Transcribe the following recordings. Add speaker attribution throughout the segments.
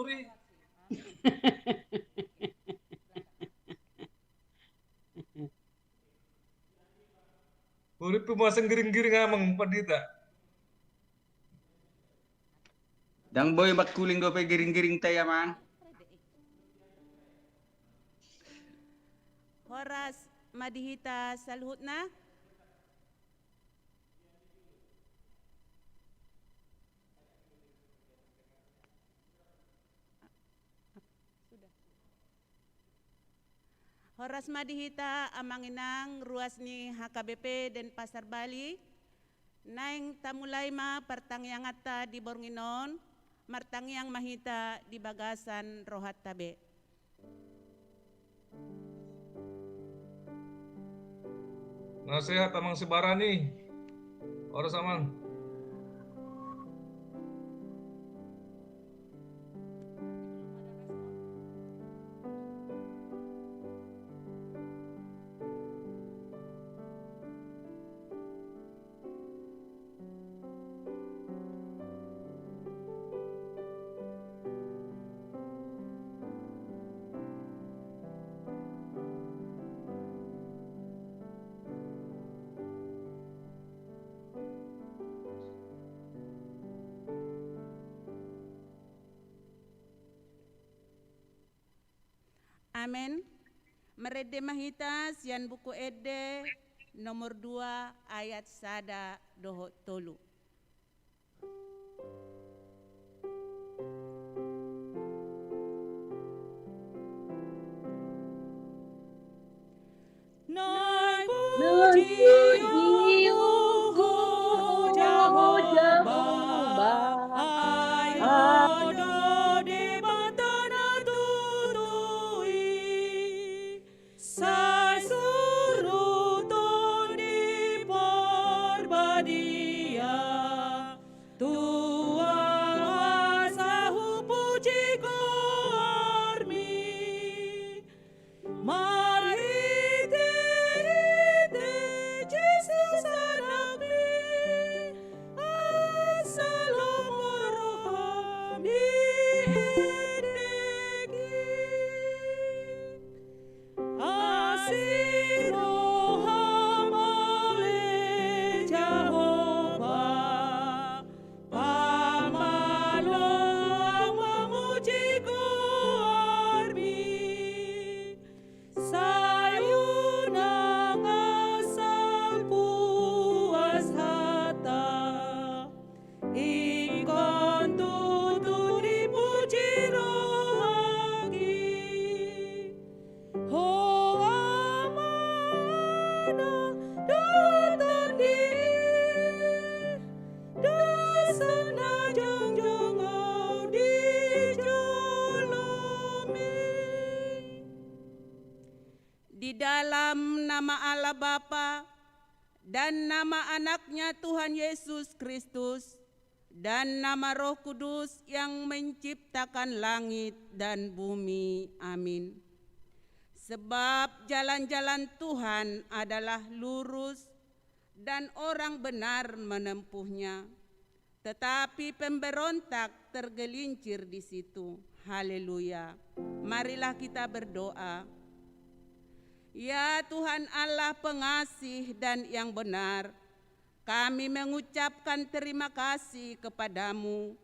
Speaker 1: turi. Urip pumasang giring-giring amang pandita.
Speaker 2: Dang boy magkuling do pa giring-giring tayo mang.
Speaker 3: Horas madihita salhutna. Horas madihita amanginang ruas ni HKBP dan Pasar Bali. Naing tamulay ma pertangyang atta di Bornginon, martangyang mahita di Bagasan Rohat Tabe.
Speaker 1: Nasehat amang sebarani. Oras amang.
Speaker 3: Amin. Merede mahita sian buku ede nomor 2 ayat sada doho tolu.
Speaker 4: Nai
Speaker 5: Puji
Speaker 4: Ugo
Speaker 5: Jehovah,
Speaker 4: Ayo do de batana tutui Sai suruton di porbadia Tuang asahu puji kormi Mari te Jesus anakmi Assalam rohami hedegi Asiroham oleh Jehovah Pamaloang memuji kormi Sayunang asal puas hata Ikon tutu dipuji rohagi Ho amana datang di Dasana jongjongau dijolomi
Speaker 3: Di dalam nama Allah Bapa dan nama anaknya Tuhan Yesus Kristus dan nama Roh Kudus yang menciptakan langit dan bumi. Amin. Sebab jalan-jalan Tuhan adalah lurus dan orang benar menempuhnya. Tetapi pemberontak tergelincir di situ. Haleluya. Marilah kita berdoa. Ya Tuhan Allah pengasih dan yang benar, kami mengucapkan terima kasih kepadamu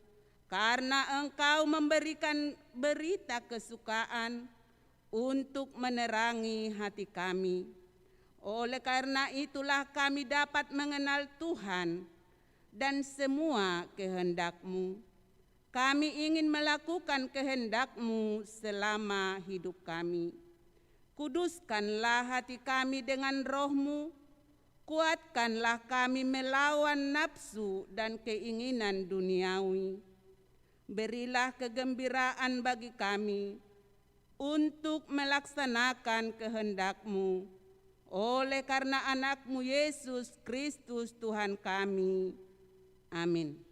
Speaker 3: karena Engkau memberikan berita kesukaan untuk menerangi hati kami. Oleh karena itulah kami dapat mengenal Tuhan dan semua kehendak-Mu. Kami ingin melakukan kehendak-Mu selama hidup kami. Kuduskanlah hati kami dengan Roh-Mu, kuatkanlah kami melawan nafsu dan keinginan duniawi. Berilah kegembiraan bagi kami untuk melaksanakan kehendak-Mu, oleh karena anak-Mu Yesus Kristus Tuhan kami. Amin.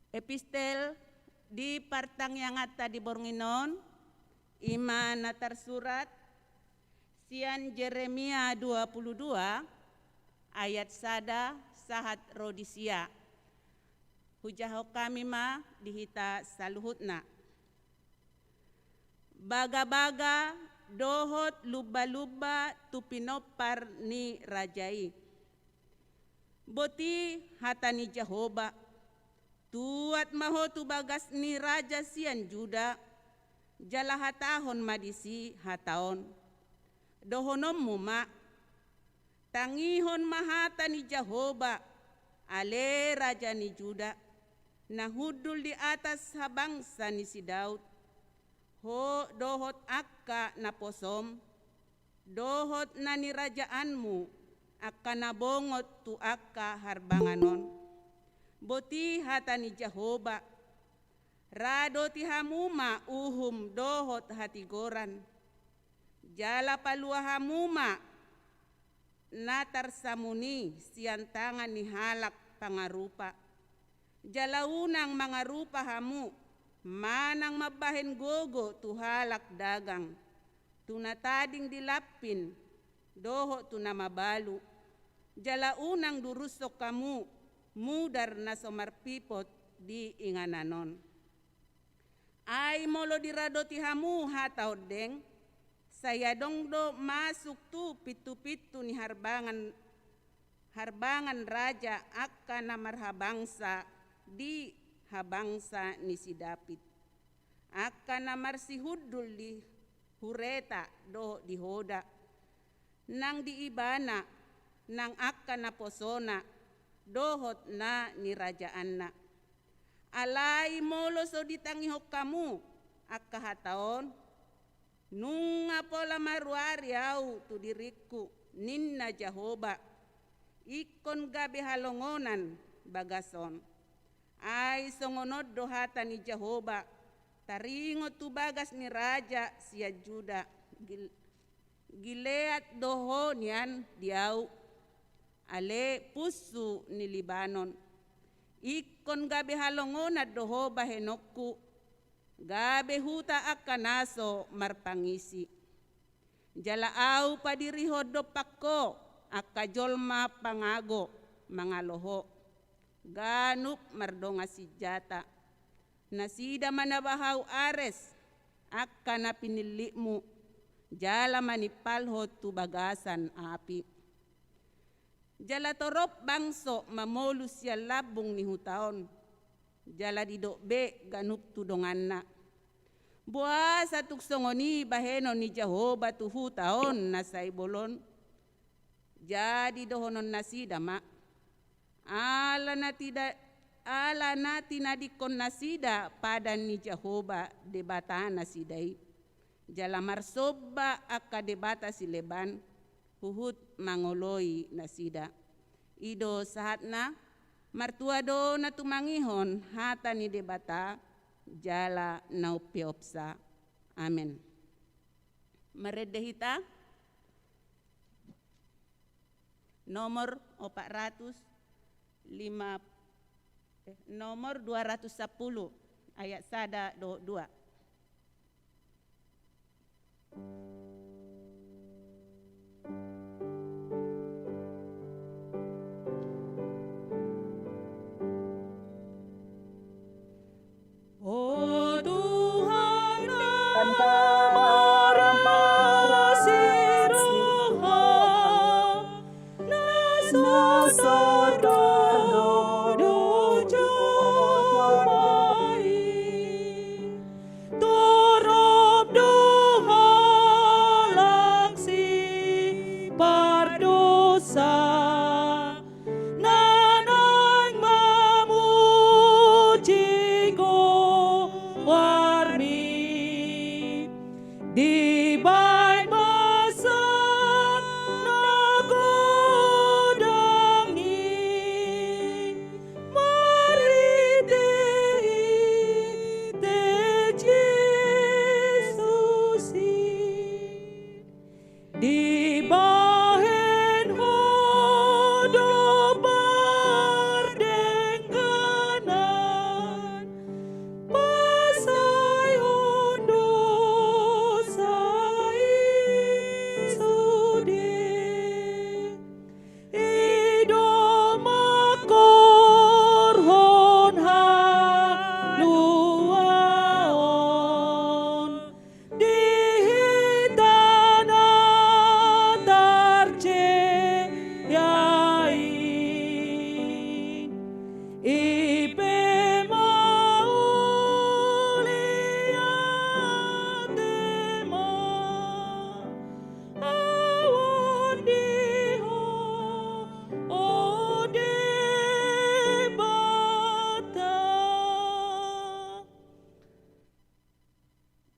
Speaker 3: Epistel di partang yang atta di Bornginon, iman tersurat sian Jeremia 22 ayat sada sahat rodisia. Hujaho kami ma dihita saluhutna. Baga-baga dohot luba-luba tu pinopar ni rajai. Boti hata ni Jehoba. Tuat maho tu bagas ni raja sian Juda. Jala hatahon madisi hataon. Dohonom muma. Tangihon mahata ni Jehoba. Ale raja ni Juda. Nahudul di atas habangsa ni si Daud. Ho dohot akka na posom. Dohot na ni rajaanmu. Akka nabongot tu akka harbanganon. Boti hata ni Jehoba. Rado ti hamuma uhum dohot hatigoran. Jala palua hamuma natar samuni siantangan ni halak pangarupa. Jala unang mangarupa hamu manang mabahen gogo tu halak dagang. Tunatading dilapin doho tu na mabalu. Jala unang durusok kamu mudar na somarpipot di ingananon. Ay molo dirado ti hamu hataw deng. Saya dongdo masuk tu pitu-pitu ni harbangan raja akka na marhabangsa di habangsa ni si David. Akka na marsihudul di hureta do di hoda. Nang diibana nang akka na posona dohot na ni rajaan na. Alay molo so ditangihok kamu akka hataon. Nung apola maruari au tu diriku ninna Jehoba. Ikon gabi halongonan bagason. Ay songonod dohata ni Jehoba. Taringo tu bagas ni raja siya Juda. Gileat doho niyan diau. Ale pusu ni Libanon. Ikon gabi halongonad doho bahenokku. Gabe huta akanaso marpangisi. Jalaaw padiriho do pakko akajolma pangago mangaloho. Ganup mardonga sijata. Nasida manabahaw ares akka na pinilimu. Jala manipalho tu bagasan api. Jala torop bangso mamolus ya labung ni hutaon. Jala didokbe ganup tudongan na. Buas atuk songoni baheno ni Jehoba tu hutaon na saibolon. Jadi dohonon nasida ma. Ala na tinadikon nasida padan ni Jehoba debata nasidai. Jala marsoba akka debata si leban. Huhut mangoloi nasida. Ido sahat na. Martuado na tumangihon hata ni debata jala naupiopsa. Amen. Maredehita nomor 210 ayat sada 2.
Speaker 4: Oh Tuhan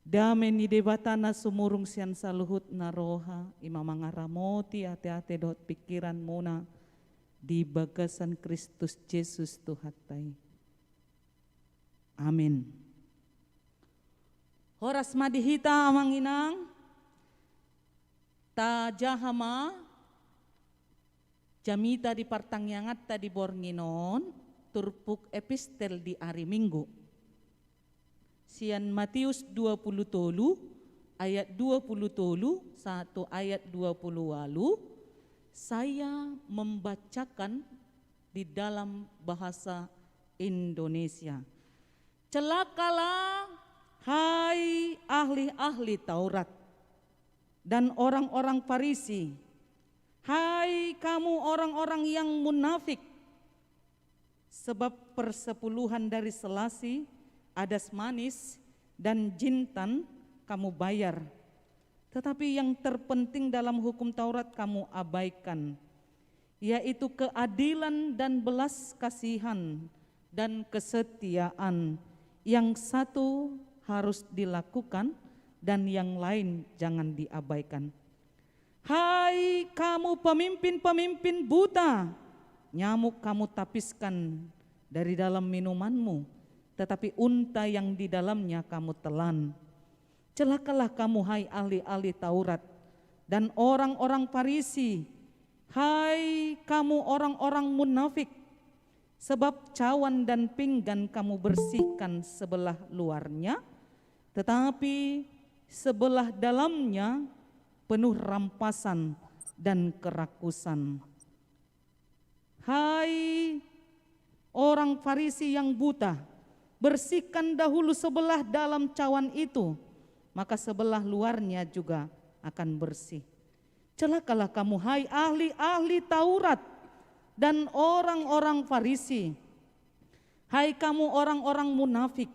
Speaker 4: Damen ni debatana sumurung sian saluhut na roha, imamangaramoti ate-ate dot pikiran muna di bagasan Kristus Yesus Tuhatai. Amin. Horas madihita amang inang, ta jahama, jamita di partangyangat ta di Bornginon, turpuk epistel di hari Minggu. Sian Matius 20 tolu, ayat 20 tolu, 1 ayat 28, saya membacakan di dalam bahasa Indonesia. Celakalah hai ahli-ahli Taurat dan orang-orang Farisi, hai kamu orang-orang yang munafik, sebab persepuluhan dari selasi, adas manis, dan jintan kamu bayar, tetapi yang terpenting dalam hukum Taurat kamu abaikan, yaitu keadilan dan belas kasihan dan kesetiaan. Yang satu harus dilakukan dan yang lain jangan diabaikan. Hai kamu pemimpin-pemimpin buta, nyamuk kamu tapiskan dari dalam minumanmu, tetapi unta yang di dalamnya kamu telan. Celakalah kamu hai ahli-ahli Taurat dan orang-orang Farisi, hai kamu orang-orang munafik, sebab cawan dan pinggan kamu bersihkan sebelah luarnya, tetapi sebelah dalamnya penuh rampasan dan kerakusan. Hai orang Farisi yang buta, bersihkan dahulu sebelah dalam cawan itu, maka sebelah luarnya juga akan bersih. Celakalah kamu hai ahli-ahli Taurat dan orang-orang Farisi, hai kamu orang-orang munafik,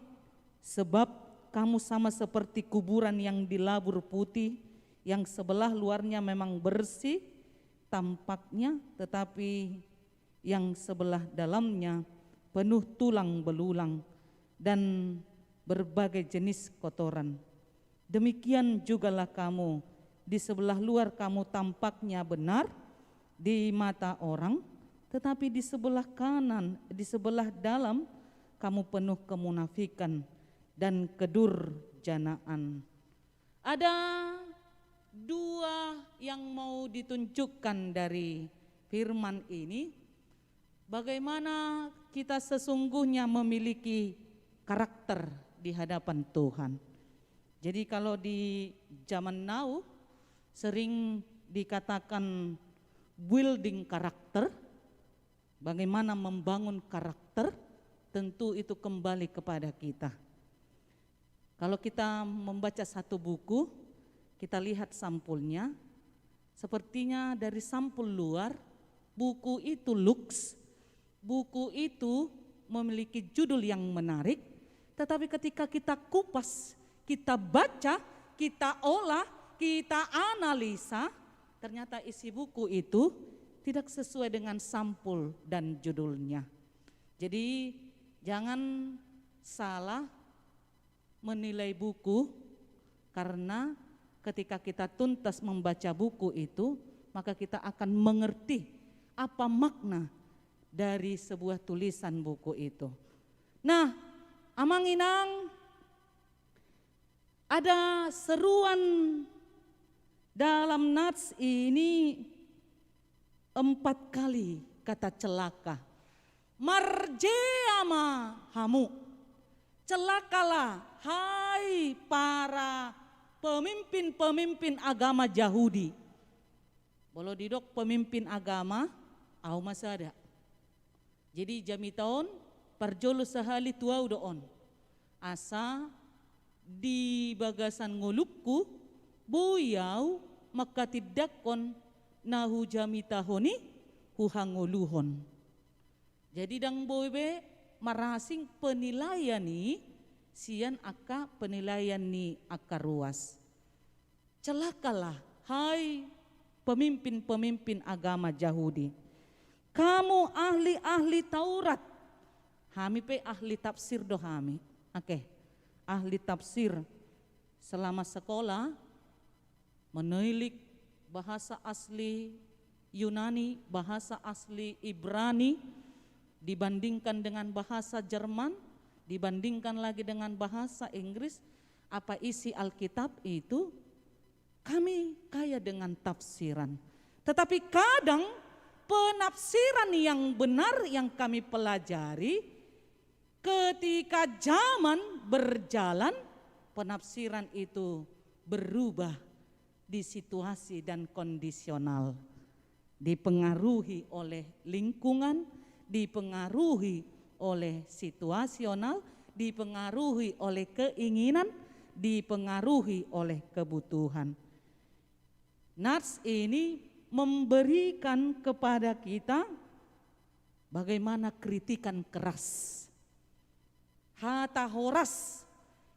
Speaker 4: sebab kamu sama seperti kuburan yang dilabur putih, yang sebelah luarnya memang bersih tampaknya, tetapi yang sebelah dalamnya penuh tulang belulang dan berbagai jenis kotoran. Demikian jugalah kamu, di sebelah luar kamu tampaknya benar di mata orang, tetapi di sebelah kanan, di sebelah dalam kamu penuh kemunafikan dan kedurjanaan. Ada dua yang mau ditunjukkan dari firman ini, bagaimana kita sesungguhnya memiliki karakter di hadapan Tuhan. Jadi kalau di zaman now sering dikatakan building karakter, bagaimana membangun karakter, tentu itu kembali kepada kita. Kalau kita membaca satu buku, kita lihat sampulnya, sepertinya dari sampul luar, buku itu lux, buku itu memiliki judul yang menarik, tetapi ketika kita kupas, kita baca, kita olah, kita analisa, ternyata isi buku itu tidak sesuai dengan sampul dan judulnya. Jadi jangan salah menilai buku, karena ketika kita tuntas membaca buku itu, maka kita akan mengerti apa makna dari sebuah tulisan buku itu. Nah, amang inang, ada seruan dalam nats ini 4 kali kata celaka. Marjeama hamu, celakalah hai para pemimpin-pemimpin agama Yahudi. Bolo didok pemimpin agama, au masada. Jadi jami tahun parjolo sahali tuau doon. Asa di bagasan ngulupku buyau makatidakon nahu jami tahoni huhanguluhon. Jadi dang boybe marasing penilaian ni sian aka penilaian ni aka ruas. Celakalah hai pemimpin-pemimpin agama Yahudi. Kamu ahli-ahli Taurat. Hami pe ahli tafsir do hami. Oke. Ahli tafsir. selama sekolah menilik bahasa asli Yunani, bahasa asli Ibrani, dibandingkan dengan bahasa Jerman, dibandingkan lagi dengan bahasa Inggris, apa isi Alkitab itu, kami kaya dengan tafsiran. Tetapi kadang penafsiran yang benar yang kami pelajari, ketika zaman berjalan, penafsiran itu berubah di situasi dan kondisional, dipengaruhi oleh lingkungan, dipengaruhi oleh situasional, dipengaruhi oleh keinginan, dipengaruhi oleh kebutuhan. Nats ini memberikan kepada kita bagaimana kritikan keras. Hatta Horas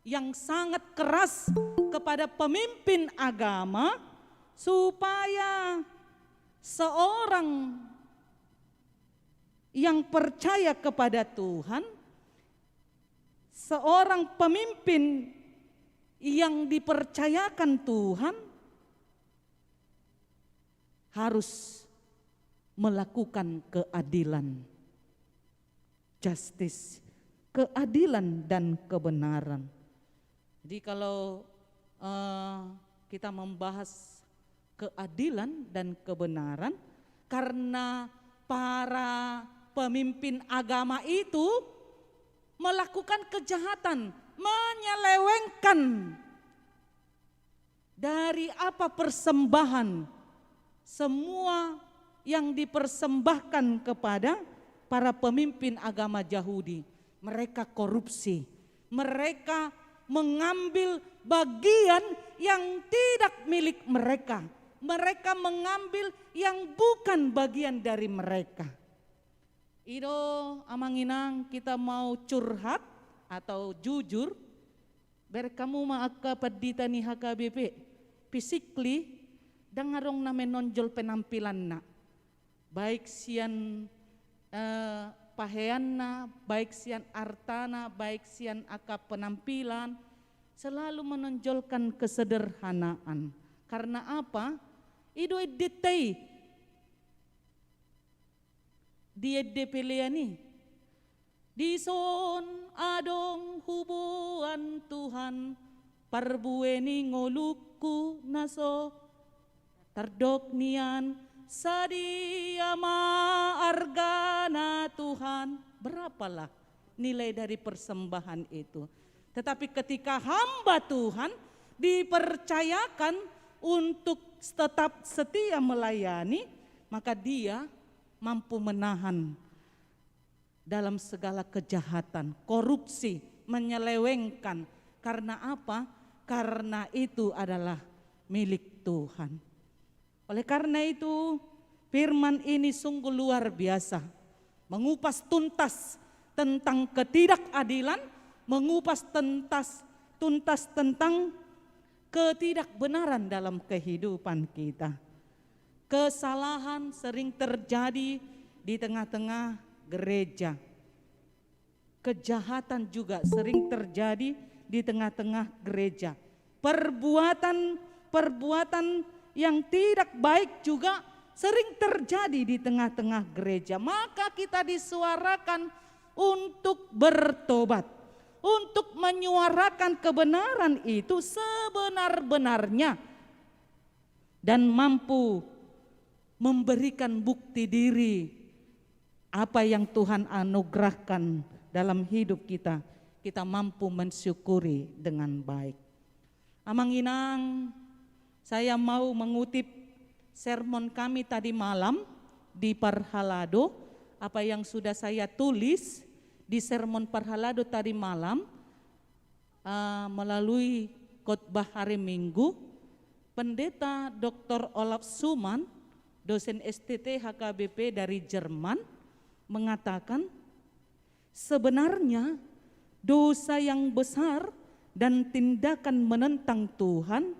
Speaker 4: yang sangat keras kepada pemimpin agama supaya seorang yang percaya kepada Tuhan, seorang pemimpin yang dipercayakan Tuhan harus melakukan keadilan, justice, keadilan dan kebenaran. Jadi kalau kita membahas keadilan dan kebenaran, karena para pemimpin agama itu melakukan kejahatan, menyelewengkan dari apa persembahan, semua yang dipersembahkan kepada para pemimpin agama Yahudi, mereka korupsi, mereka mengambil bagian yang tidak milik mereka, mereka mengambil yang bukan bagian dari mereka. Itu amanginang kita mau curhat atau jujur, berkamu maaka padita ni HKBP, physically dangarong na menonjol penampilan na, baik sian pahean na, baik sian artana, baik sian aka penampilan, selalu menonjolkan kesederhanaan. Karena apa? Ido edetay dia depeleani dison adong hubuan Tuhan parbueni ngoluku naso tardok nian sadia maargana Tuhan. Berapalah nilai dari persembahan itu. Tetapi ketika hamba Tuhan dipercayakan untuk tetap setia melayani, maka dia mampu menahan dalam segala kejahatan, korupsi, menyelewengkan. Karena apa? Karena itu adalah milik Tuhan. Oleh karena itu firman ini sungguh luar biasa, mengupas tuntas tentang ketidakadilan, mengupas tuntas tentang ketidakbenaran dalam kehidupan kita. Kesalahan sering terjadi di tengah-tengah gereja. Kejahatan juga sering terjadi di tengah-tengah gereja. Perbuatan yang tidak baik juga sering terjadi di tengah-tengah gereja. Maka kita disuarakan untuk bertobat, untuk menyuarakan kebenaran itu sebenar-benarnya dan mampu memberikan bukti diri apa yang Tuhan anugerahkan dalam hidup kita. Kita mampu mensyukuri dengan baik. Amanginang, saya mau mengutip sermon kami tadi malam di Parhalado, apa yang sudah saya tulis di sermon Parhalado tadi malam melalui khotbah hari Minggu. Pendeta Dr. Olaf Suman, dosen STT HKBP dari Jerman, mengatakan sebenarnya dosa yang besar dan tindakan menentang Tuhan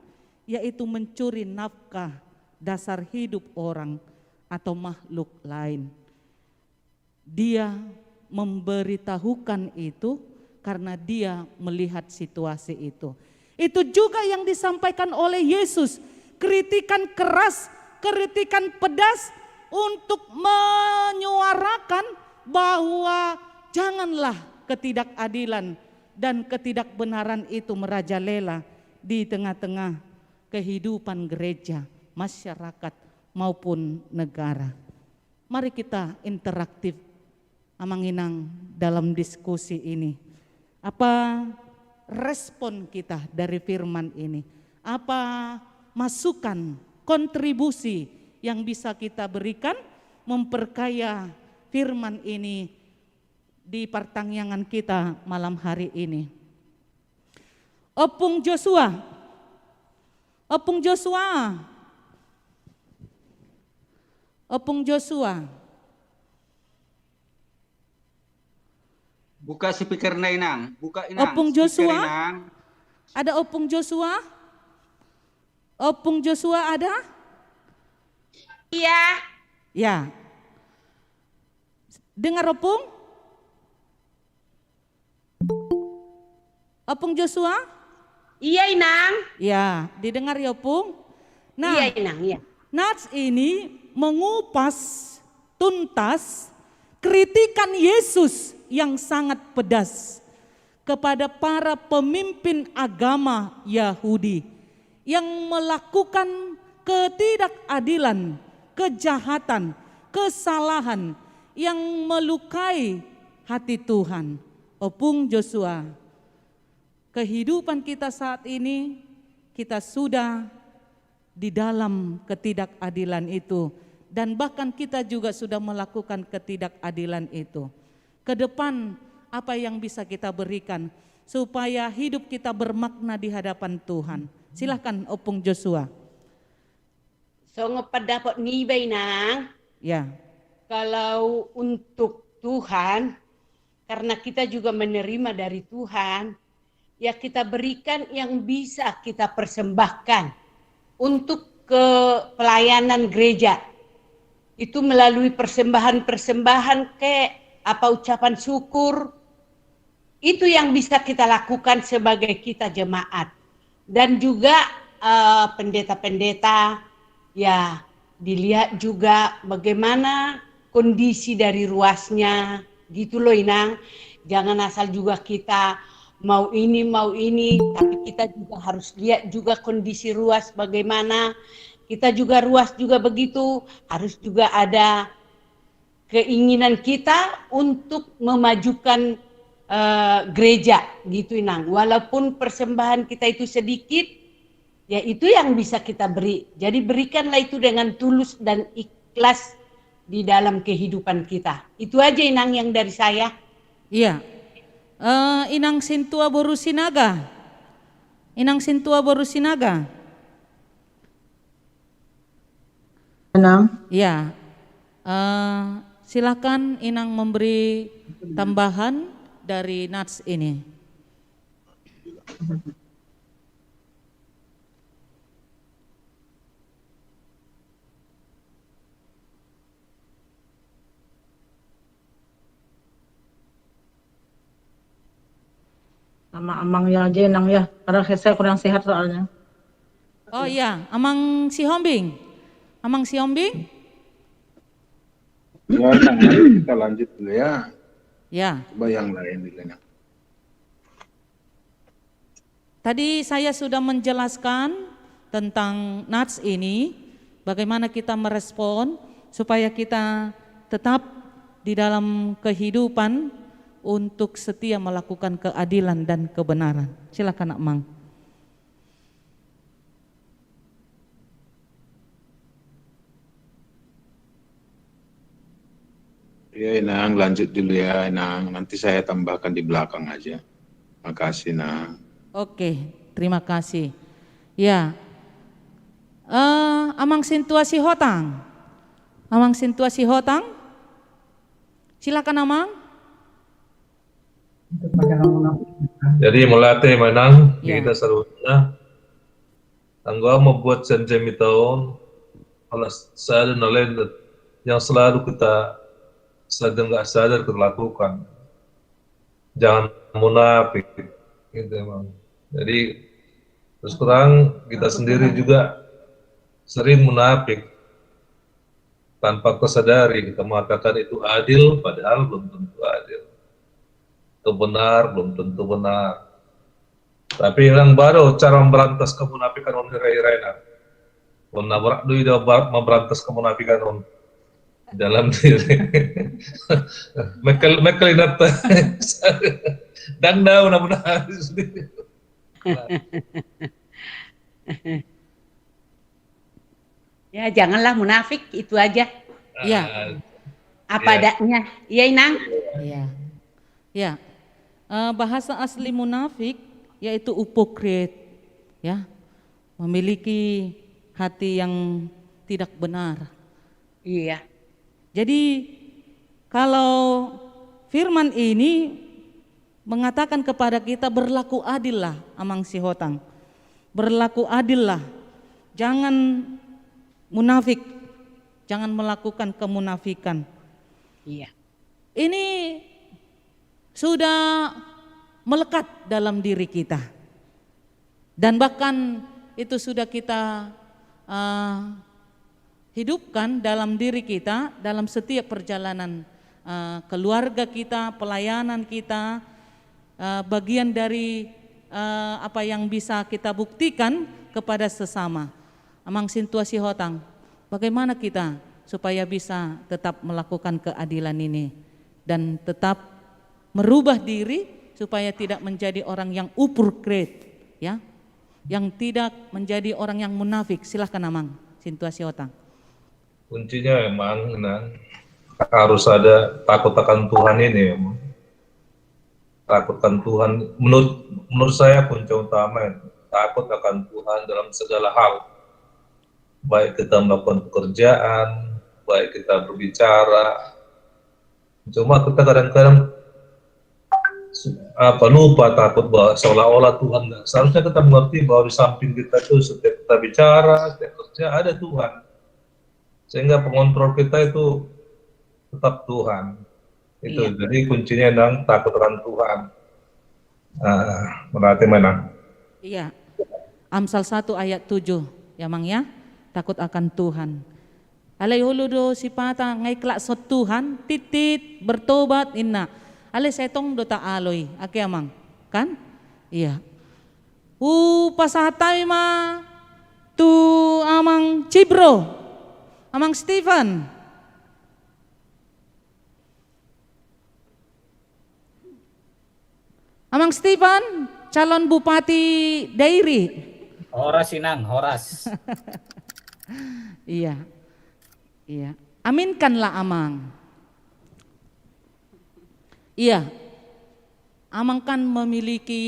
Speaker 4: yaitu mencuri nafkah dasar hidup orang atau makhluk lain. Dia memberitahukan itu karena dia melihat situasi itu. Itu juga yang disampaikan oleh Yesus. Kritikan keras, kritikan pedas untuk menyuarakan bahwa janganlah ketidakadilan dan ketidakbenaran itu merajalela di tengah-tengah kehidupan gereja, masyarakat maupun negara. Mari kita interaktif amanginang dalam diskusi ini. Apa respon kita dari firman ini? Apa masukan, kontribusi yang bisa kita berikan memperkaya firman ini di pertanyaan kita malam hari ini. Opung Joshua. Opung Joshua. Opung Joshua.
Speaker 2: Buka speaker na inang. Buka inang.
Speaker 4: Opung
Speaker 2: Speaker,
Speaker 4: Joshua?
Speaker 2: inang.
Speaker 4: Ada Opung Joshua? Opung Joshua ada?
Speaker 5: Iya.
Speaker 4: Ya. Dengar Opung? Opung Joshua?
Speaker 5: Iya, Inang.
Speaker 4: Ya, didengar ya Opung? Nah,
Speaker 5: Iya, Inang, iya.
Speaker 4: Nats ini mengupas tuntas kritikan Yesus yang sangat pedas kepada para pemimpin agama Yahudi yang melakukan ketidakadilan, kejahatan, kesalahan yang melukai hati Tuhan. Opung Joshua, kehidupan kita saat ini kita sudah di dalam ketidakadilan itu dan bahkan kita juga sudah melakukan ketidakadilan itu. Ke depan apa yang bisa kita berikan supaya hidup kita bermakna di hadapan Tuhan? Silahkan Opung Joshua.
Speaker 5: So ngependapat ni ba, Inang?
Speaker 4: Ya.
Speaker 5: Kalau untuk Tuhan, karena kita juga menerima dari Tuhan, ya kita berikan yang bisa kita persembahkan untuk ke pelayanan gereja. Itu melalui persembahan-persembahan kayak apa ucapan syukur, itu yang bisa kita lakukan sebagai kita jemaat. Dan juga pendeta-pendeta ya dilihat juga bagaimana kondisi dari ruasnya gitu loh Inang. Jangan asal juga kita mau ini, tapi kita juga harus lihat juga kondisi ruas bagaimana. Kita juga ruas juga begitu, harus juga ada keinginan kita untuk memajukan gereja gitu Inang. Walaupun persembahan kita itu sedikit, ya itu yang bisa kita beri. Jadi berikanlah itu dengan tulus dan ikhlas di dalam kehidupan kita. Itu aja Inang yang dari saya.
Speaker 4: Iya. Inang Sintua Borusinaga. Inang Sintua Borusinaga.
Speaker 6: Enam.
Speaker 4: Ya. Silakan Inang memberi tambahan dari Nats ini.
Speaker 6: Sama amangnya aja Nang ya, karena saya kurang sehat soalnya.
Speaker 4: Oh iya, Amang Sihombing. Amang Sihombing?
Speaker 7: Ya, Nang, mari kita lanjut dulu ya.
Speaker 4: Ya.
Speaker 7: Coba yang lain dulu, Nang.
Speaker 4: Tadi saya sudah menjelaskan tentang Nats ini, bagaimana kita merespon supaya kita tetap di dalam kehidupan untuk setia melakukan keadilan dan kebenaran. Silakan Amang.
Speaker 7: Ya, Nang, lanjut dulu ya, Nang. Nanti saya tambahkan di belakang aja. Makasih, Nang.
Speaker 4: Oke, terima kasih. Ya, Amang Sintua Sihotang. Amang Sintua Sihotang. Silakan Amang.
Speaker 1: Jadi melatih menang
Speaker 4: Ya.
Speaker 1: kita selanjutnya. Tanggal membuat janji tahun kalau saya dan lain yang selalu kita sadar nggak sadar kita lakukan. Jangan munafik, gitu emang. Jadi Terus terang kita sendiri juga sering munafik tanpa kesadari, kita mengatakan itu adil padahal belum tentu adil, itu benar belum tentu benar. Tapi yang baru cara memberantas kemunafikan on Raina, nabrak dulu dia memberantas kemunafikan on dalam diri. Mekel ingat dang daun namun sendiri.
Speaker 5: Ya janganlah munafik, itu aja.
Speaker 4: Iya.
Speaker 5: Apa adanya. Iya Inang.
Speaker 4: Iya. Ya. Bahasa asli munafik yaitu upokrit, ya. Memiliki hati yang tidak benar.
Speaker 5: Iya.
Speaker 4: Jadi kalau firman ini mengatakan kepada kita berlaku adillah amang si hotang. Berlaku adillah. Jangan munafik. Jangan melakukan kemunafikan.
Speaker 5: Iya.
Speaker 4: Ini sudah melekat dalam diri kita. Dan bahkan itu sudah kita hidupkan dalam diri kita, dalam setiap perjalanan keluarga kita, pelayanan kita, bagian dari apa yang bisa kita buktikan kepada sesama. Amang situasi hotang, bagaimana kita supaya bisa tetap melakukan keadilan ini dan tetap merubah diri supaya tidak menjadi orang yang upurkret, ya, yang tidak menjadi orang yang munafik. Silahkan amang situasi hotang.
Speaker 1: Kuncinya memang harus ada takut akan Tuhan ini. Takut akan Tuhan, menurut saya kunci utama takut akan Tuhan dalam segala hal. Baik kita melakukan pekerjaan, baik kita berbicara. Cuma kita kadang-kadang lupa, takut bahwa seolah-olah Tuhan. Seharusnya kita mengerti bahwa di samping kita itu setiap kita bicara, setiap kerja ada Tuhan. Sehingga pengontrol kita itu tetap Tuhan. Itu
Speaker 5: Iya.
Speaker 1: jadi kuncinya takut akan Tuhan. Berarti mana?
Speaker 4: Iya. Amsal 1 ayat 7 ya mang ya. Takut akan Tuhan. Alay huludo si pata ngay kelak sot Tuhan titit bertobat inna. Alay setong dota aloy. Ake amang. Kan? Iya. Pasatay ma tu amang Cibro. Amang Stephen. Amang Stephen, calon Bupati Dairi.
Speaker 8: Horas Inang, horas.
Speaker 4: Iya. Iya. Aminkanlah amang. Iya. Amang kan memiliki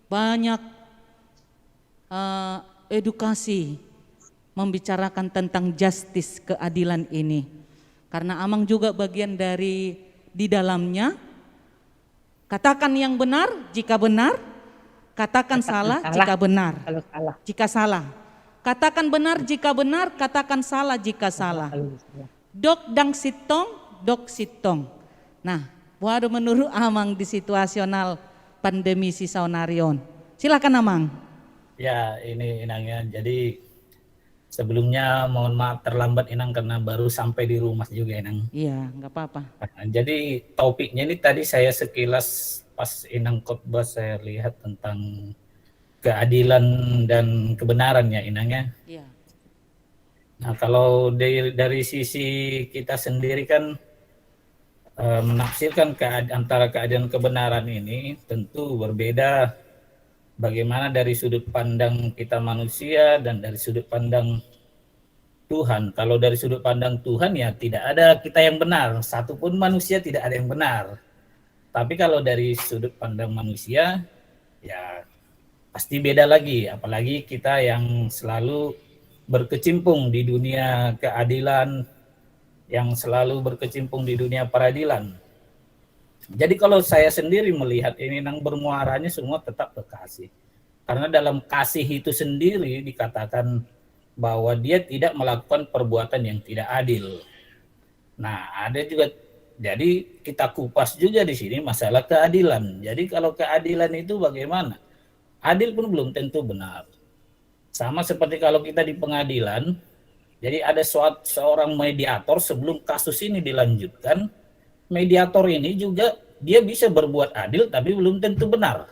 Speaker 4: banyak edukasi membicarakan tentang justice, keadilan ini. Karena amang juga bagian dari di dalamnya. Katakan yang benar jika benar, katakan salah jika benar.
Speaker 5: Kalau salah.
Speaker 4: Jika salah. Katakan benar jika benar, katakan salah jika salah. Dok dang sitong, dok sitong. Nah, waduh menurut amang di situasional pandemi si saunarion. Silakan amang.
Speaker 8: Ya ini Inangnya, jadi sebelumnya mohon maaf terlambat Inang karena baru sampai di rumah juga Inang.
Speaker 4: Iya, nggak apa-apa.
Speaker 8: Jadi topiknya ini tadi saya sekilas pas Inang khotbah saya lihat tentang keadilan dan kebenaran ya Inangnya.
Speaker 4: Iya.
Speaker 8: Nah kalau dari sisi kita sendiri kan menafsirkan antara keadilan kebenaran ini tentu berbeda. Bagaimana dari sudut pandang kita manusia dan dari sudut pandang Tuhan. Kalau dari sudut pandang Tuhan ya tidak ada kita yang benar. Satupun manusia tidak ada yang benar. Tapi kalau dari sudut pandang manusia ya pasti beda lagi. Apalagi kita yang selalu berkecimpung di dunia keadilan, yang selalu berkecimpung di dunia peradilan. Jadi kalau saya sendiri melihat ini nang bermuaranya semua tetap ke kasih. Karena dalam kasih itu sendiri dikatakan bahwa dia tidak melakukan perbuatan yang tidak adil. Nah, ada juga, jadi kita kupas juga di sini masalah keadilan. Jadi kalau keadilan itu bagaimana? adil pun belum tentu benar. Sama seperti kalau kita di pengadilan, jadi ada seorang mediator sebelum kasus ini dilanjutkan, mediator ini juga dia bisa berbuat adil tapi belum tentu benar.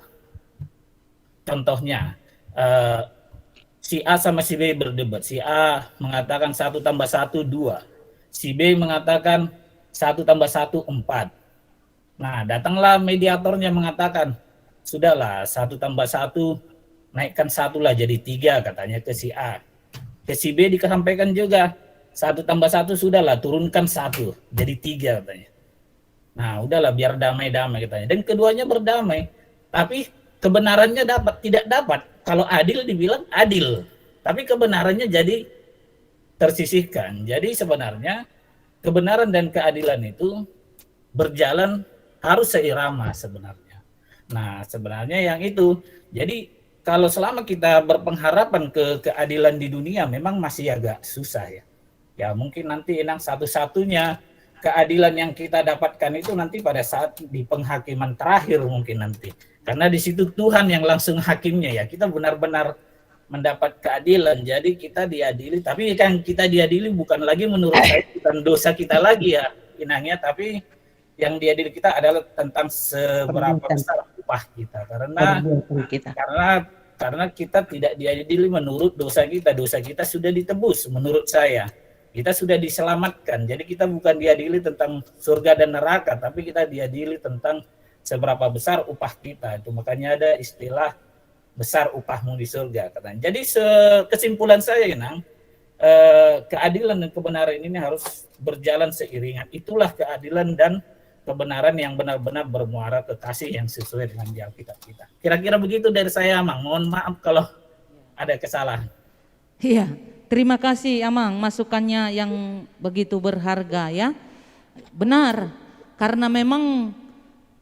Speaker 8: Contohnya, si A sama si B berdebat. Si A mengatakan 1 tambah 1, 2. Si B mengatakan 1 tambah 1, 4. Nah, datanglah mediatornya mengatakan, sudahlah 1 tambah 1, naikkan 1 lah jadi 3, katanya ke si A. Ke si B disampaikan juga, 1 tambah 1 sudahlah, turunkan 1, jadi 3 katanya. Nah, udahlah biar damai-damai katanya. Dan keduanya berdamai. Tapi kebenarannya tidak dapat. Kalau adil dibilang adil. Tapi kebenarannya jadi tersisihkan. Jadi sebenarnya kebenaran dan keadilan itu berjalan harus seirama sebenarnya. Nah, sebenarnya yang itu. Jadi kalau selama kita berpengharapan ke keadilan di dunia memang masih agak susah ya. Ya mungkin nanti Inang satu-satunya keadilan yang kita dapatkan itu nanti pada saat di penghakiman terakhir mungkin nanti. Karena di situ Tuhan yang langsung hakimnya ya. Kita benar-benar mendapat keadilan. Jadi kita diadili, tapi kan kita diadili bukan lagi menurut saya bukan dosa kita lagi ya Inangnya, tapi yang diadili kita adalah tentang seberapa besar upah kita. Karena kita tidak diadili menurut dosa kita sudah ditebus menurut saya. Kita sudah diselamatkan. Jadi kita bukan diadili tentang surga dan neraka, tapi kita diadili tentang seberapa besar upah kita. Itu makanya ada istilah besar upahmu di surga katanya. Jadi kesimpulan saya Inang, keadilan dan kebenaran ini harus berjalan seiringan. Itulah keadilan dan kebenaran yang benar-benar bermuara ke kasih yang sesuai dengan di Alkitab kita. Kira-kira begitu dari saya, Amang. Mohon maaf kalau ada kesalahan.
Speaker 4: Iya, terima kasih Amang, masukannya yang begitu berharga ya. Benar, karena memang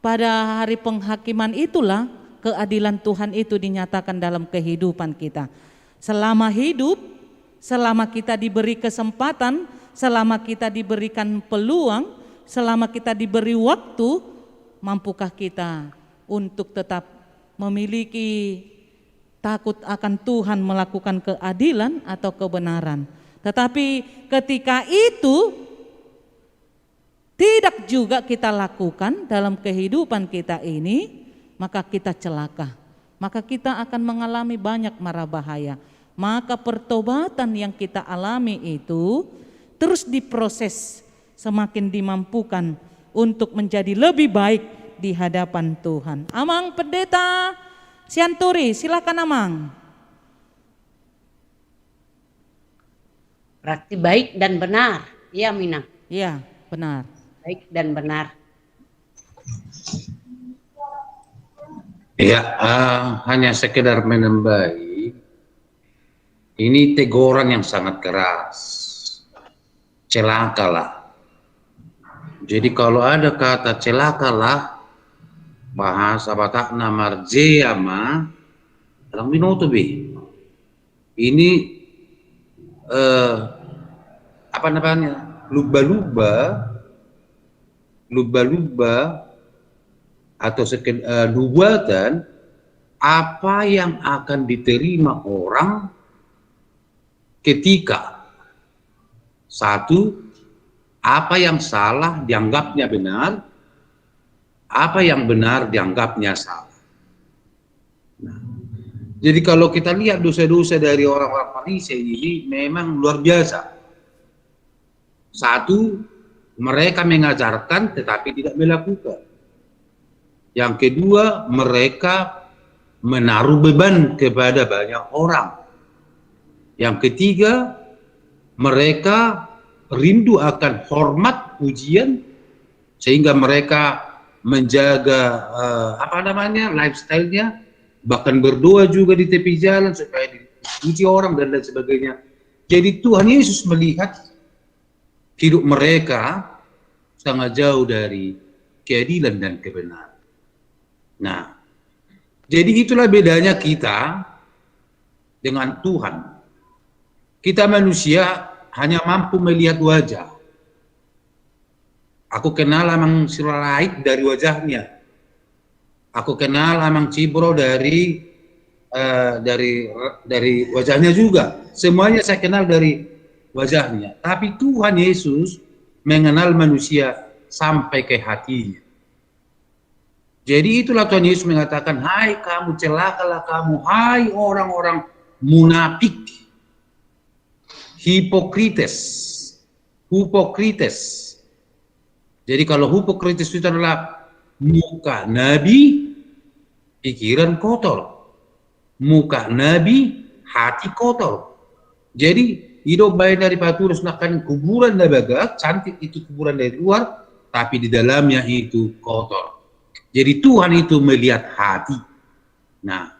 Speaker 4: pada hari penghakiman itulah keadilan Tuhan itu dinyatakan dalam kehidupan kita. Selama hidup, selama kita diberi kesempatan, selama kita diberikan peluang, selama kita diberi waktu, mampukah kita untuk tetap memiliki takut akan Tuhan, melakukan keadilan atau kebenaran. Tetapi ketika itu tidak juga kita lakukan dalam kehidupan kita ini, maka kita celaka. Maka kita akan mengalami banyak mara bahaya. Maka pertobatan yang kita alami itu terus diproses, semakin dimampukan untuk menjadi lebih baik di hadapan Tuhan. Amang Pendeta Sianturi, silakan Amang.
Speaker 5: Berarti baik dan benar. Iya Minang.
Speaker 4: Iya, benar.
Speaker 5: Baik dan benar.
Speaker 7: Ya, hanya sekedar menambahi, ini teguran yang sangat keras, celakalah. Jadi kalau ada kata celakalah, bahasa Batakna marjeyama, dalam minuto be. Ini apa namanya? Lumba-lumba atau nubuatan apa yang akan diterima orang ketika satu, apa yang salah dianggapnya benar, apa yang benar dianggapnya salah. Nah, jadi kalau kita lihat dosa-dosa dari orang-orang Farisi ini memang luar biasa. Satu, mereka mengajarkan tetapi tidak melakukan. Yang kedua, mereka menaruh beban kepada banyak orang. Yang ketiga, mereka rindu akan hormat pujian sehingga mereka menjaga lifestyle-nya, bahkan berdoa juga di tepi jalan supaya dipuji orang dan lain sebagainya. Jadi Tuhan Yesus melihat hidup mereka sangat jauh dari keadilan dan kebenaran. Nah, jadi itulah bedanya kita dengan Tuhan. Kita manusia hanya mampu melihat wajah. Aku kenal Amang Sirait dari wajahnya. Aku kenal Amang Cibro dari dari wajahnya juga. Semuanya saya kenal dari wajahnya. Tapi Tuhan Yesus mengenal manusia sampai ke hatinya. Jadi itulah Tuhan Yesus mengatakan, hai kamu, celakalah kamu, hai orang-orang munafik, hipokrites. Jadi kalau hipokrites itu adalah muka Nabi, pikiran kotor. Muka Nabi, hati kotor. Jadi hidup baik dari paturus nakan kuburan dari bagat, cantik itu kuburan dari luar, tapi di dalamnya itu kotor. Jadi Tuhan itu melihat hati. Nah,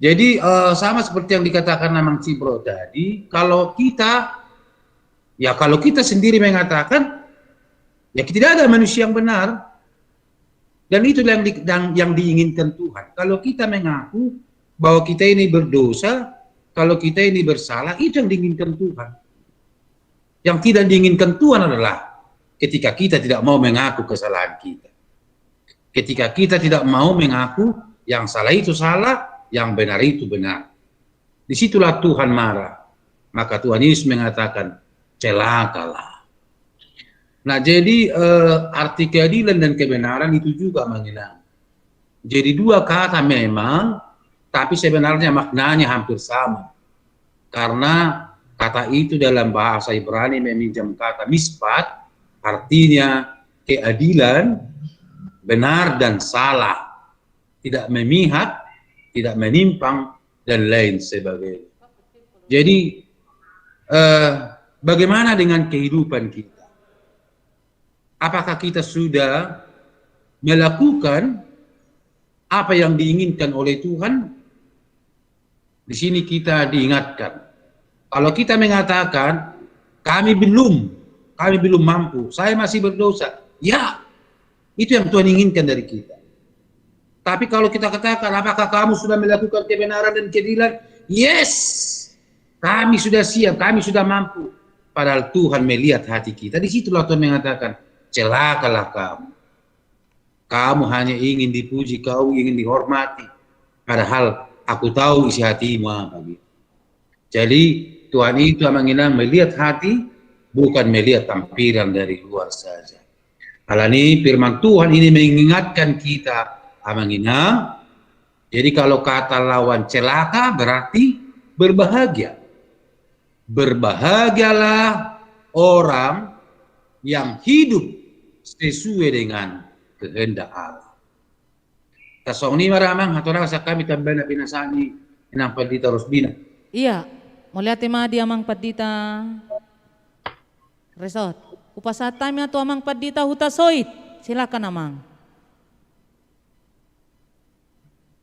Speaker 7: jadi sama seperti yang dikatakan Amang Cibro tadi, kalau kita sendiri mengatakan, ya tidak ada manusia yang benar, dan itu yang diinginkan Tuhan. Kalau kita mengaku bahwa kita ini berdosa, kalau kita ini bersalah, itu yang diinginkan Tuhan. Yang tidak diinginkan Tuhan adalah ketika kita tidak mau mengaku kesalahan kita. Ketika kita tidak mau mengaku yang salah itu salah, yang benar itu benar. Disitulah Tuhan marah. Maka Tuhan Yesus mengatakan, celakalah. Nah, jadi arti keadilan dan kebenaran itu juga menghilang. Jadi dua kata memang, tapi sebenarnya maknanya hampir sama. Karena kata itu dalam bahasa Ibrani meminjam kata mispat, artinya keadilan, benar dan salah, tidak memihak, tidak menyimpang, dan lain sebagainya. Jadi bagaimana dengan kehidupan kita? Apakah kita sudah melakukan apa yang diinginkan oleh Tuhan? Di sini kita diingatkan. Kalau kita mengatakan kami belum mampu, saya masih berdosa, ya, itu yang Tuhan inginkan dari kita. Tapi kalau kita katakan, apakah kamu sudah melakukan kebenaran dan keadilan? Yes, kami sudah siap, kami sudah mampu. Padahal Tuhan melihat hati kita. Disitulah Tuhan mengatakan, celakalah kamu. Kamu hanya ingin dipuji, kau ingin dihormati. Padahal aku tahu isi hatimu apa gitu. Jadi Tuhan itu menginang melihat hati, bukan melihat tampilan dari luar saja. Hal ini firman Tuhan ini mengingatkan kita, menginang. Jadi kalau kata lawan celaka berarti berbahagia. Berbahagialah orang yang hidup sesuai dengan kehendak Allah. Kasong ni maramang hatura sa kami tambay na pinasani inang Pandita Rosbina.
Speaker 4: Iya, mulia tema di Amang Pandita Resort. Upasatami ato Amang Pandita Hutasoit. Silakan Amang.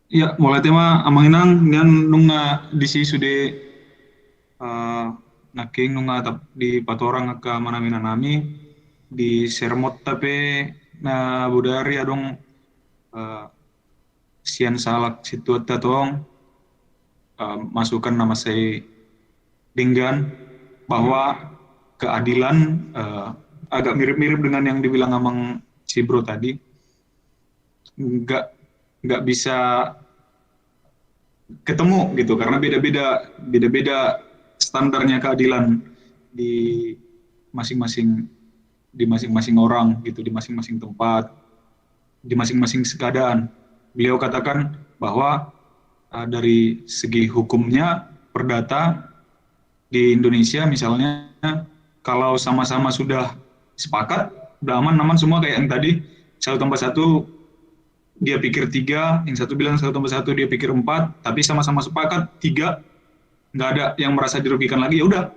Speaker 9: Iya, mulai tema Amang Inang ngan nung disi sude naking nung di patorang ka manamina nami di sermot tapi na budari adong sian salak situat tatong masukkan nama saya Dinggan bahwa keadilan agak mirip-mirip dengan yang dibilang Amang Cibro tadi, nggak bisa ketemu gitu karena beda-beda standarnya keadilan di masing-masing orang gitu, di masing-masing tempat, di masing-masing keadaan. Beliau katakan bahwa dari segi hukumnya perdata di Indonesia misalnya, kalau sama-sama sudah sepakat, udah aman semua kayak yang tadi, 1+1 dia pikir 3, yang satu bilang 1+1 dia pikir 4, tapi sama-sama sepakat 3, nggak ada yang merasa dirugikan lagi, ya udah.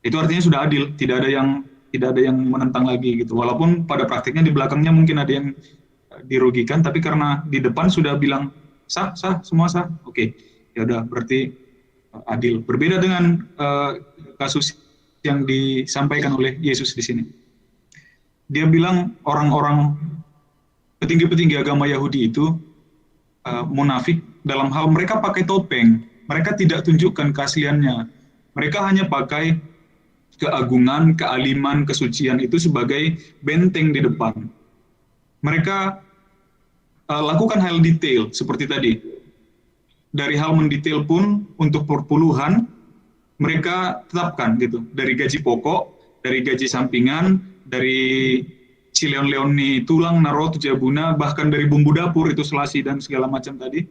Speaker 9: Itu artinya sudah adil, tidak ada yang menentang lagi gitu. Walaupun pada praktiknya di belakangnya mungkin ada yang dirugikan, tapi karena di depan sudah bilang sah, semua sah. Oke, ya udah berarti adil. Berbeda dengan kasus yang disampaikan oleh Yesus di sini. Dia bilang orang-orang petinggi-petinggi agama Yahudi itu munafik dalam hal mereka pakai topeng. Mereka tidak tunjukkan keasliannya. Mereka hanya pakai keagungan, kealiman, kesucian itu sebagai benteng di depan. Mereka lakukan hal detail seperti tadi. dari hal mendetail pun untuk perpuluhan mereka tetapkan gitu, dari gaji pokok, dari gaji sampingan, dari cileon-leoni tulang, naro, tujabuna, bahkan dari bumbu dapur itu selasi dan segala macam tadi,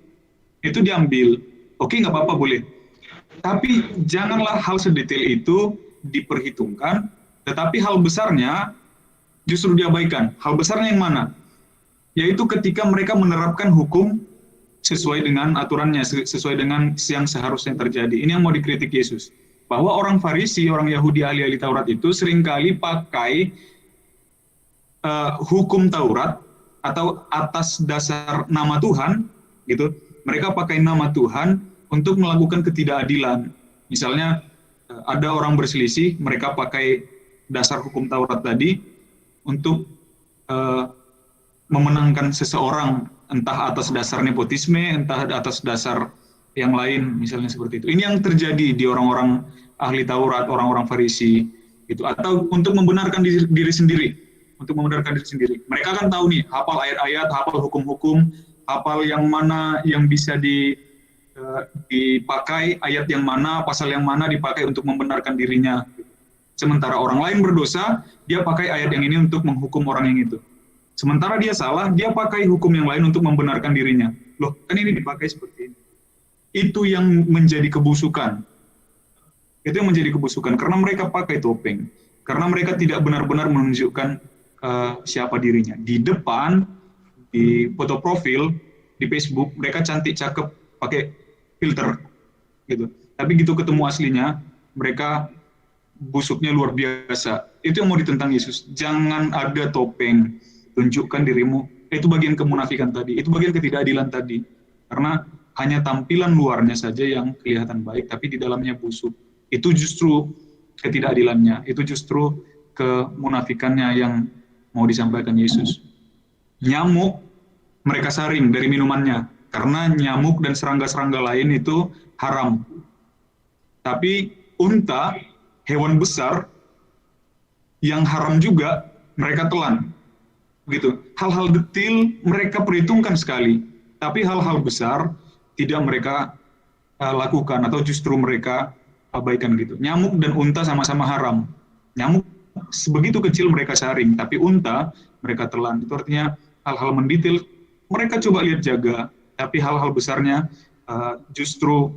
Speaker 9: itu diambil. Oke, nggak apa-apa, boleh. Tapi janganlah hal sedetail itu diperhitungkan, tetapi hal besarnya justru diabaikan. Hal besarnya yang mana? Yaitu ketika mereka menerapkan hukum sesuai dengan aturannya, sesuai dengan yang seharusnya terjadi. Ini yang mau dikritik Yesus. Bahwa orang Farisi, orang Yahudi ahli-ahli Taurat itu seringkali pakai hukum Taurat atau atas dasar nama Tuhan, gitu. Mereka pakai nama Tuhan untuk melakukan ketidakadilan. Misalnya ada orang berselisih, mereka pakai dasar hukum Taurat tadi untuk memenangkan seseorang, entah atas dasar nepotisme, entah atas dasar yang lain, misalnya seperti itu. Ini yang terjadi di orang-orang ahli Taurat, orang-orang Farisi, gitu. Atau untuk membenarkan diri sendiri, untuk membenarkan diri sendiri. Mereka kan tahu nih, hafal ayat-ayat, hafal hukum-hukum, hafal yang mana yang bisa dipakai, ayat yang mana, pasal yang mana dipakai untuk membenarkan dirinya. Sementara orang lain berdosa, dia pakai ayat yang ini untuk menghukum orang yang itu. Sementara dia salah, dia pakai hukum yang lain untuk membenarkan dirinya. Loh, kan ini dipakai seperti ini. Itu yang menjadi kebusukan. Itu yang menjadi kebusukan, karena mereka pakai topeng. Karena mereka tidak benar-benar menunjukkan siapa dirinya. Di depan, di foto profil, di Facebook, mereka cantik, cakep, pakai filter. Gitu. Tapi gitu ketemu aslinya, mereka busuknya luar biasa. Itu yang mau ditentang Yesus. Jangan ada topeng. Tunjukkan dirimu, itu bagian kemunafikan tadi, itu bagian ketidakadilan tadi, karena hanya tampilan luarnya saja yang kelihatan baik, tapi di dalamnya busuk. Itu justru ketidakadilannya, itu justru kemunafikannya yang mau disampaikan Yesus. Nyamuk mereka saring dari minumannya, karena nyamuk dan serangga-serangga lain itu haram. Tapi unta, hewan besar yang haram juga mereka telan. Gitu. Hal-hal detail mereka perhitungkan sekali, tapi hal-hal besar tidak mereka lakukan atau justru mereka abaikan gitu. Nyamuk dan unta sama-sama haram. Nyamuk sebegitu kecil mereka saring, tapi unta mereka telan. Itu artinya hal-hal mendetail mereka coba lihat jaga, tapi hal-hal besarnya justru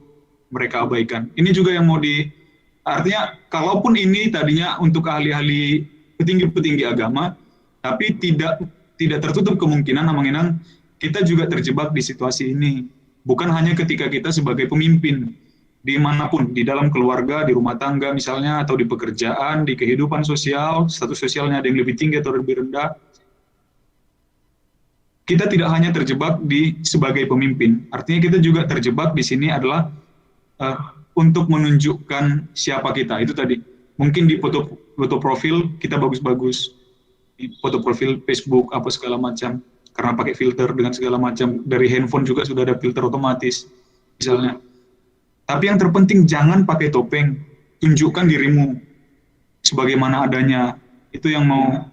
Speaker 9: mereka abaikan. Ini juga yang mau artinya kalaupun ini tadinya untuk ahli-ahli petinggi-petinggi agama, tapi tidak tertutup kemungkinan, Amanginan, kita juga terjebak di situasi ini. Bukan hanya ketika kita sebagai pemimpin, dimanapun, di dalam keluarga, di rumah tangga misalnya, atau di pekerjaan, di kehidupan sosial, status sosialnya ada yang lebih tinggi atau lebih rendah. Kita tidak hanya terjebak sebagai pemimpin, artinya kita juga terjebak di sini adalah untuk menunjukkan siapa kita. Itu tadi, mungkin di foto profil kita bagus-bagus, foto profil Facebook apa segala macam, karena pakai filter dengan segala macam, dari handphone juga sudah ada filter otomatis misalnya. Tapi yang terpenting jangan pakai topeng, tunjukkan dirimu sebagaimana adanya. Itu yang mau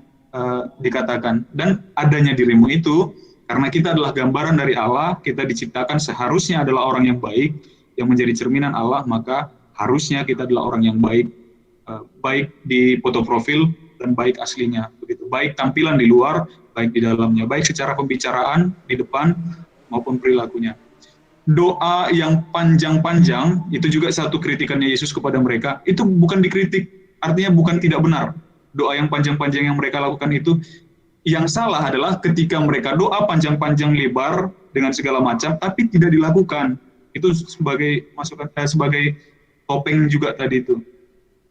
Speaker 9: dikatakan. Dan adanya dirimu itu karena kita adalah gambaran dari Allah, kita diciptakan seharusnya adalah orang yang baik, yang menjadi cerminan Allah, maka harusnya kita adalah orang yang baik, baik di foto profil dan baik aslinya, begitu. Baik tampilan di luar, baik di dalamnya, baik secara pembicaraan di depan maupun perilakunya. Doa yang panjang-panjang itu juga satu kritikannya Yesus kepada mereka. Itu bukan dikritik, artinya bukan tidak benar. Doa yang panjang-panjang yang mereka lakukan itu, yang salah adalah ketika mereka doa panjang-panjang lebar dengan segala macam, tapi tidak dilakukan. Itu sebagai masukan, sebagai topeng juga tadi itu.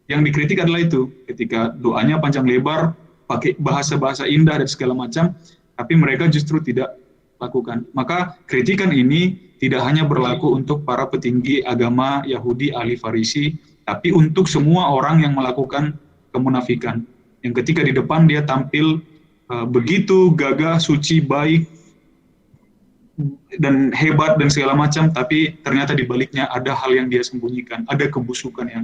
Speaker 9: Yang dikritik adalah itu, ketika doanya panjang lebar, pakai bahasa-bahasa indah dan segala macam, tapi mereka justru tidak lakukan. Maka kritikan ini tidak hanya berlaku untuk para petinggi agama Yahudi ahli Farisi, tapi untuk semua orang yang melakukan kemunafikan. Yang ketika di depan dia tampil begitu gagah, suci, baik, dan hebat dan segala macam, tapi ternyata di baliknya ada hal yang dia sembunyikan, ada kebusukan yang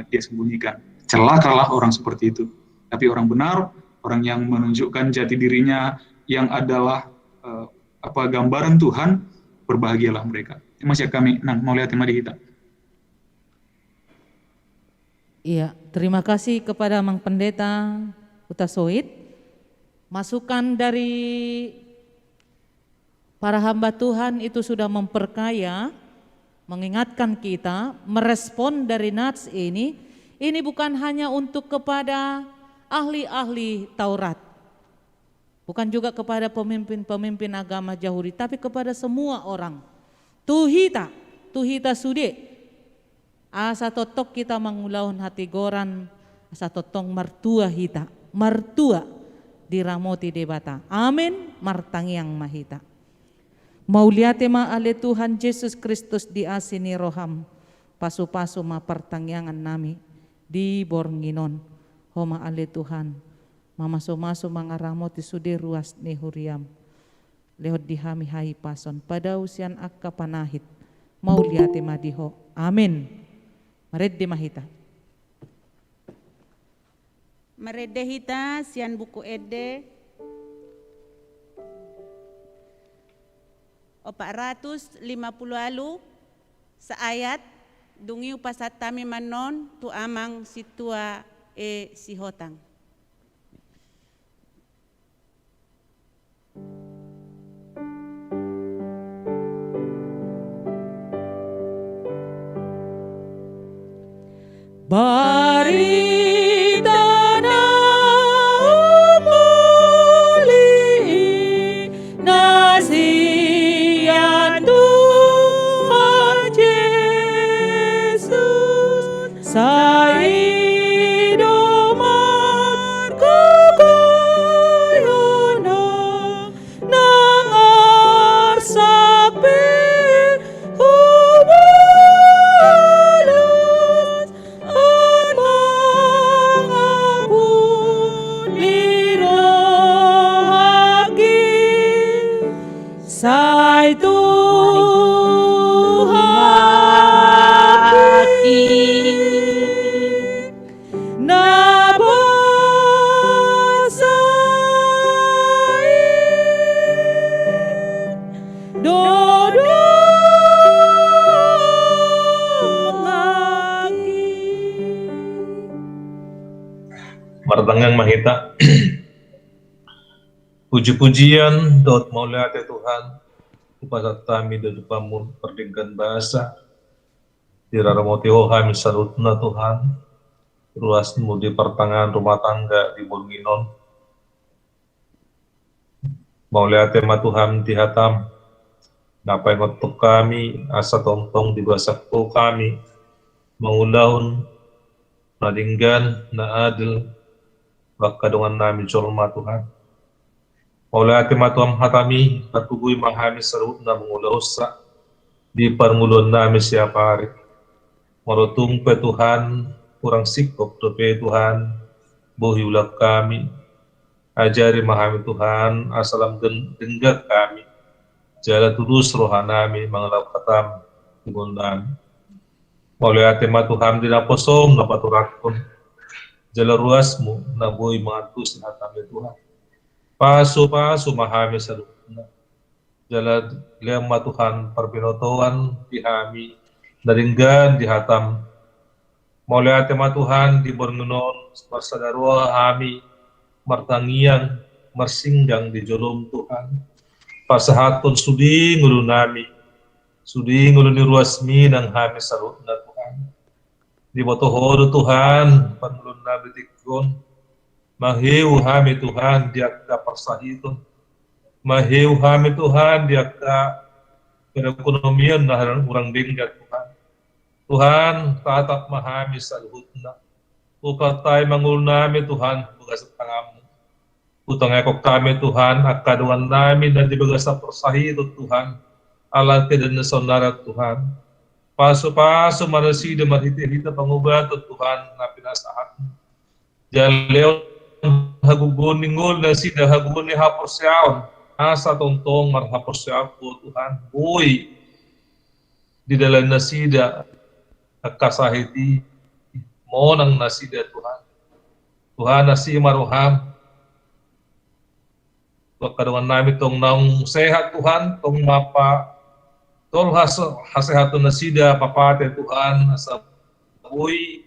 Speaker 9: dia sembunyikan. Celakalah orang seperti itu. Tapi orang benar, orang yang menunjukkan jati dirinya yang adalah gambaran Tuhan, berbahagialah mereka. Masih kami mau lihat mari kita.
Speaker 4: Iya, terima kasih kepada Mang Pendeta Utasoid. Masukan dari para hamba Tuhan itu sudah memperkaya, mengingatkan kita, merespon dari nats ini bukan hanya untuk kepada ahli-ahli Taurat, bukan juga kepada pemimpin-pemimpin agama Yahudi, tapi kepada semua orang. Tuhita sude, asa totok kita mangulaun hati goran, asa totong martua hita, martua diramoti debata. Amin, martangiang mahita. Mauliate ma ale Tuhan Yesus Kristus di asini roham, pasu-pasu ma pertangyangan nami di bornginon. Homa ale Tuhan, mamaso-maso mangaramoti sude ruas ni huriam. Lehot dihami hai pason pada usian akka panahit. Mauliate ma diho. Amin. Maredde mahita.
Speaker 3: Marede hita sian buku ede 450 alu sa ayat dungiu pasat tami manon tu amang situa si hotang.
Speaker 4: Barita na umuli na siyan Tuhan Yesus sa iduman kakayanan ng arsapi humalas at mga pulirahagi sa Tuhan na basahin dodong aking.
Speaker 1: Martangang mahita. Puji-pujian dot mauliate Tuhan kepada kami dan pamun perdingkan bahasa diraramoti hohami sarutna Tuhan ruasmu di pertengahan rumah tangga di Bornginon mauliate ma Tuhan dihatam napai ngotok kami asa tongtong di basakto kami mangulaun nadinggan na adil bakadongan nami colma Tuhan. Mauliate ma Tuhan hatami katugui mahami sarut na mangulausa di parngulon nami siapa hari. Marutung pe Tuhan kurang sikop pe Tuhan bohi ulak kami. Ajari mahami Tuhan asalam denggat kami. Jala tulus rohanami mangalap katam tungol nami. Mauliate ma Tuhan dinaposong napaturakon. Jala ruasmu na boy mangatus na hatami Tuhan. Paso-paso mahami sa lupna. Jala lema Tuhan perbinotoan dihami naringgan dihatam. Mauliate ma Tuhan di Bornginon marsadarua hami martangiang marsinggang di jolom Tuhan. Pasahaton sudi ngulu nami. Sudi ngulu ni ruasmi ng hami sa lupna Tuhan. Di botohoro Tuhan panulun na bitikon. Mahiu hami Tuhan diakta persahito. Mahiu hami Tuhan diakta perekonomian na orang benggat Tuhan. Tuhan tatap mahami sa luhutna. Upatay mangul nami Tuhan bugas sa tangamu. Utang ekok kami Tuhan akadungan namin na dibagas sa persahito Tuhan. Alat kedan na sonara Tuhan. Paso-paso marasida marhita-hita pangubato Tuhan na pinasahat. Jaleo hagugungol na sida hagugun ni haposyaon asa tongtong marhaposyaon po Tuhan boy di dalam nasida kasahiti mo nang nasida Tuhan Tuhan nasi maruham kadungan namin tong nang sehat Tuhan tong mapa Tol hasehatun nasida papate Tuhan asa boy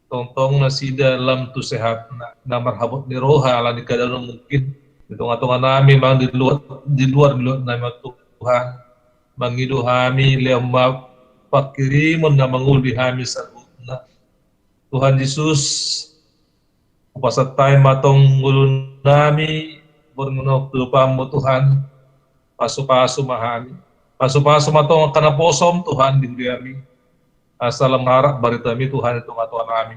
Speaker 1: tongtong nasida lam tu sehat na marhabot ni roha ala ni kadang mungkin hitung-hitungan namin mang di luar nama Tuhan mangidu hami lema pakirimon na manguli hami sa Tuhan Yesus upasatay matong ngulun nami borngunok lupamu Tuhan paso-paso mahami paso-paso matong kanaposom Tuhan di kami asal mengharap baritami Tuhan itu ngatuan kami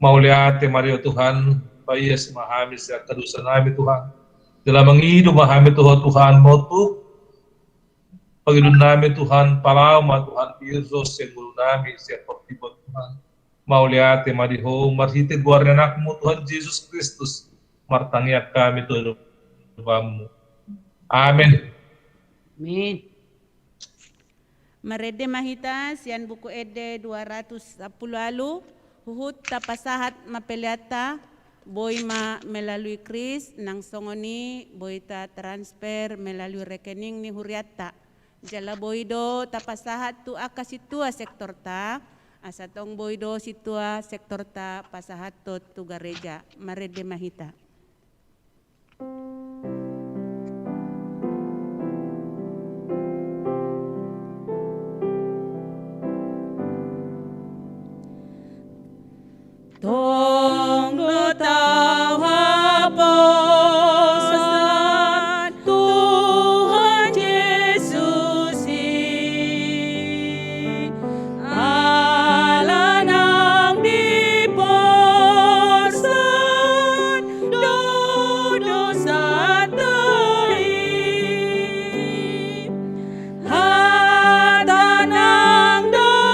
Speaker 1: mauliate Mario Tuhan payes mahami sa kadusa nami Tuhan dalam mengidu mahami Tuhan motu pagidun nami Tuhan palama Tuhan Yesus yang ngulun nami siya pagtibot Tuhan mauliate madiho marhite guarda anakmu Tuhan Yesus Kristus martangyak kami Tuhan Tuhanmu amin.
Speaker 5: Amin.
Speaker 3: Marede mahita sian buku ede 210 lalu huhut tapasahat mapeliata boy ma melalui kris nang songoni boy ta transfer melalui rekening ni huriata jala boy do tapasahat tu akasitua sektor ta asatong boy do situa sektor ta pasahat tu gareja marede mahita. Tonggo tau haposan Tuhan Yesus ala nang diporsan dodo satai hatanang domina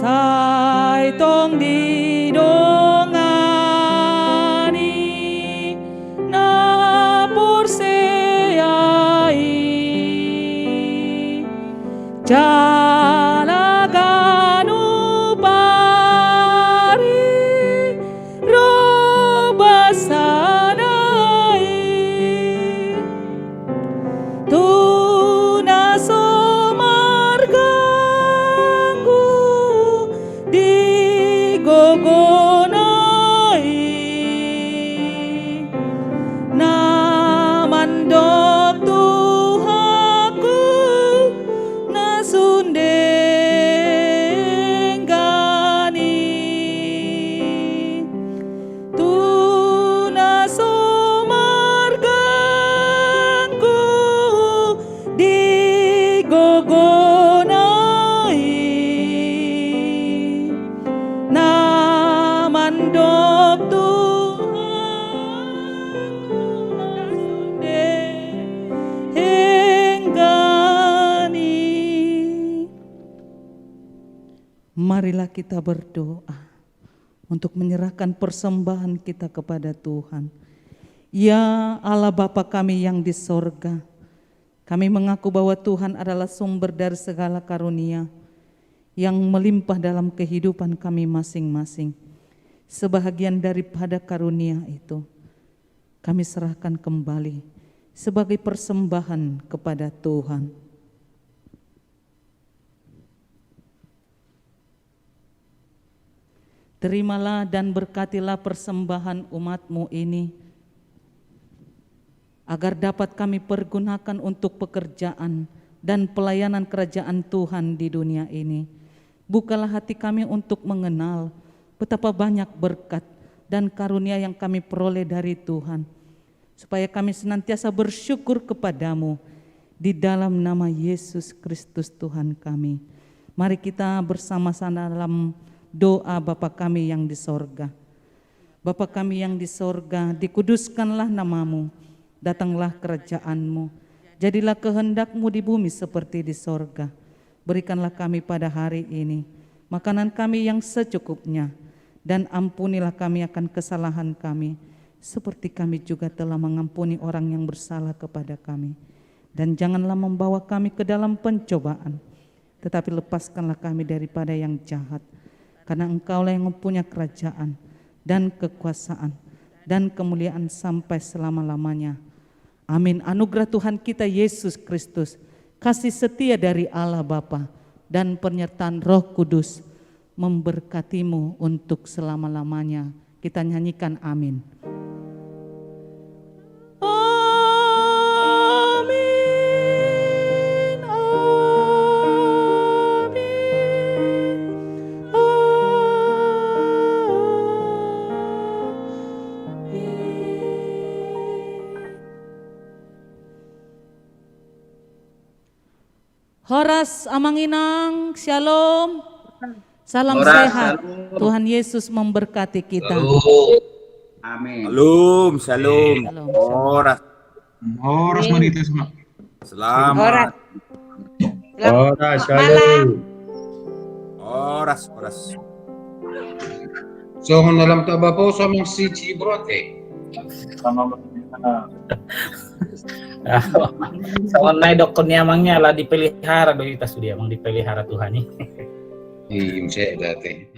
Speaker 3: Saitong didongani na porseai jalaganu pari robasanai tuna somarganggu digogonai namandok Tuhanku nasundenggani tuna somarganggu digogonai namandok Tuhanku nasundenggani. Marilah kita berdoa untuk menyerahkan persembahan kita kepada Tuhan. Ya Allah Bapa kami yang di sorga, kami mengaku bahwa Tuhan adalah sumber dari segala karunia yang melimpah dalam kehidupan kami masing-masing. Sebahagian daripada karunia itu kami serahkan kembali sebagai persembahan kepada Tuhan. Terimalah dan berkatilah persembahan umat-Mu ini, agar dapat kami pergunakan untuk pekerjaan dan pelayanan kerajaan Tuhan di dunia ini. Bukalah hati kami untuk mengenal betapa banyak berkat dan karunia yang kami peroleh dari Tuhan, supaya kami senantiasa bersyukur kepadamu
Speaker 4: di dalam nama Yesus Kristus Tuhan kami. Mari kita bersama-sama dalam doa Bapa kami yang di sorga. Bapa kami yang di sorga, dikuduskanlah namamu, datanglah kerajaanmu, jadilah kehendakmu di bumi seperti di sorga. Berikanlah kami pada hari ini makanan kami yang secukupnya, dan ampunilah kami akan kesalahan kami, seperti kami juga telah mengampuni orang yang bersalah kepada kami. Dan janganlah membawa kami ke dalam pencobaan, tetapi lepaskanlah kami daripada yang jahat. Karena Engkaulah yang mempunyai kerajaan dan kekuasaan dan kemuliaan sampai selama-lamanya. Amin. Anugerah Tuhan kita Yesus Kristus, kasih setia dari Allah Bapa, dan penyertaan Roh Kudus memberkatimu untuk selama-lamanya. Kita nyanyikan amin. Horas Amanginang, Shalom, salam
Speaker 2: Horas,
Speaker 4: sehat.
Speaker 2: shalom.
Speaker 4: Tuhan Yesus memberkati kita.
Speaker 2: Amin.
Speaker 10: Shalom, shalom.
Speaker 4: Shalom.
Speaker 10: Horas,
Speaker 9: Horas manito semua.
Speaker 10: selamat.
Speaker 5: Horas, shalom.
Speaker 10: Horas, horas.
Speaker 7: So kung nalam to ba po sa mga si Chibrote?
Speaker 8: Soalnya dokter niamangnya lah dipelihara, doitas dia emang dipelihara Tuhan nih.
Speaker 7: Iya, saya dati.